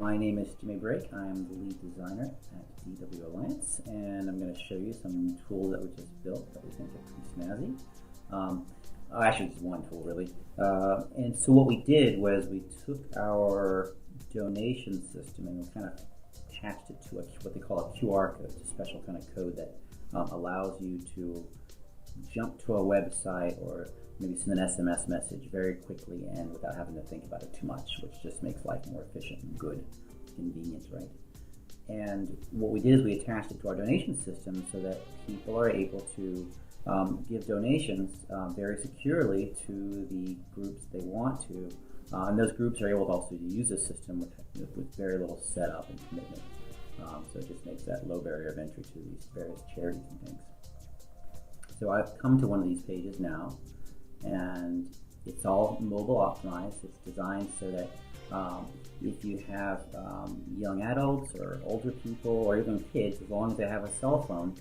My name is Jimmy Brake. I'm the lead designer at DW Alliance, and I'm going to show you some tools that we just built that we think are pretty snazzy. Actually, just one tool, really. And so what we did was we took our donation system and we kind of attached it to what they call a QR code. It's a special kind of code that allows you to jump to a website or maybe send an SMS message very quickly and without having to think about it too much, which just makes life more efficient and good, convenient, right? And what we did is we attached it to our donation system so that people are able to give donations very securely to the groups they want to. And those groups are able to also use the system with very little setup and commitment. So it just makes that low barrier of entry to these various charities and things. So I've come to one of these pages now, and it's all mobile optimized. It's designed so that if you have young adults or older people or even kids, as long as they have a cell phone,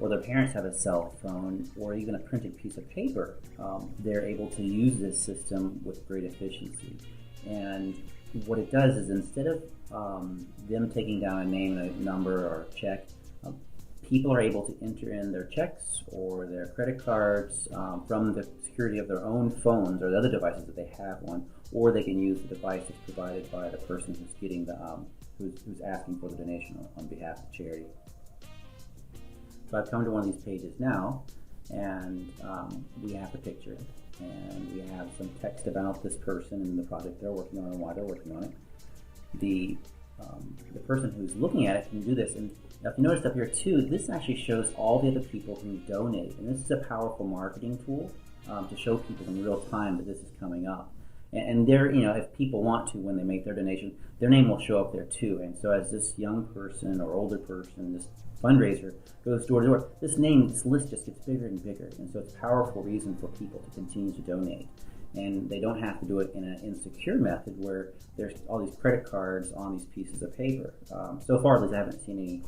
or their parents have a cell phone, or even a printed piece of paper, they're able to use this system with great efficiency. And what it does is instead of them taking down a name, a number, or a check, people are able to enter in their checks or their credit cards from the security of their own phones or the other devices that they have one, or they can use the device that's provided by the person who's getting the who's asking for the donation on behalf of the charity. So I've come to one of these pages now, and we have the picture, and we have some text about this person and the project they're working on and why they're working on it. The person who's looking at it can do this, and now if you notice up here too, this actually shows all the other people who donate, and this is a powerful marketing tool to show people in real time that this is coming up. And there, if people want to, when they make their donation, their name will show up there too. And so as this young person or older person, this fundraiser goes door to door, this list just gets bigger and bigger. And so it's a powerful reason for people to continue to donate. And they don't have to do it in an insecure method where there's all these credit cards on these pieces of paper. So far, at least I haven't seen any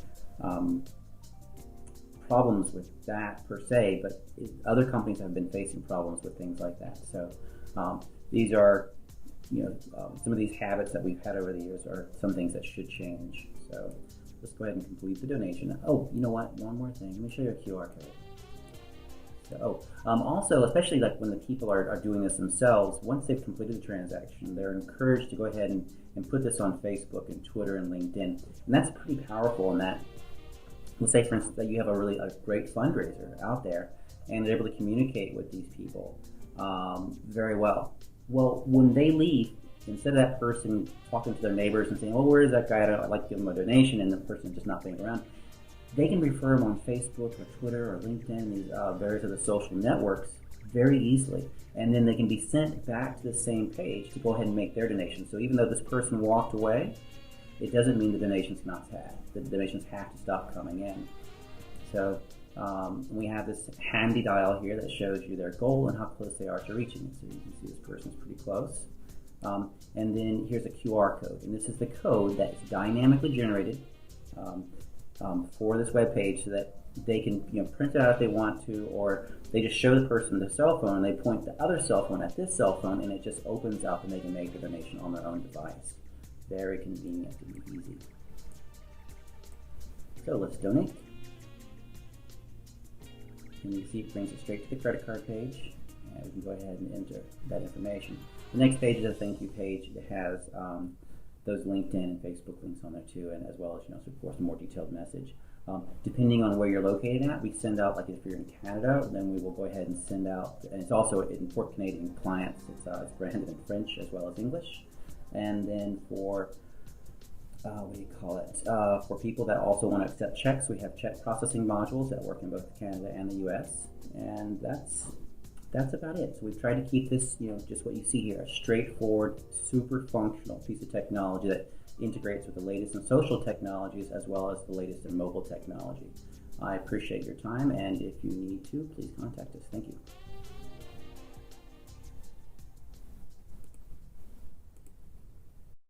problems with that per se, but other companies have been facing problems with things like that. So these are, some of these habits that we've had over the years are some things that should change. So let's go ahead and complete the donation. Oh, you know what? One more thing. Let me show you a QR code. So, also, especially like when the people are doing this themselves, once they've completed the transaction, they're encouraged to go ahead and put this on Facebook and Twitter and LinkedIn. And that's pretty powerful in that, let's say for instance that you have a great fundraiser out there and they're able to communicate with these people very well. Well, when they leave, instead of that person talking to their neighbors and saying, oh, where is that guy? I'd like to give him a donation, and the person just not being around, they can refer them on Facebook or Twitter or LinkedIn, these various other social networks, very easily. And then they can be sent back to the same page to go ahead and make their donation. So even though this person walked away, it doesn't mean the donation's not had. The donations have to stop coming in. So we have this handy dial here that shows you their goal and how close they are to reaching it. So you can see this person's pretty close. And then here's a QR code. And this is the code that's dynamically generated for this web page so that they can print it out if they want to, or they just show the person the cell phone and they point the other cell phone at this cell phone and it just opens up and they can make the donation on their own device. Very convenient and easy. So let's donate. And you can see it brings it straight to the credit card page. And we can go ahead and enter that information. The next page is a thank you page. It has those LinkedIn and Facebook links on there too, and as well as of course a more detailed message. Depending on where you're located at, we send out, like if you're in Canada, then we will go ahead and send out, and it's also for Canadian clients, it's branded in French as well as English. And then for for people that also want to accept checks, we have check processing modules that work in both Canada and the US, and that's about it. So we've tried to keep this, just what you see here, a straightforward, super functional piece of technology that integrates with the latest in social technologies as well as the latest in mobile technology. I appreciate your time, and if you need to, please contact us. Thank you.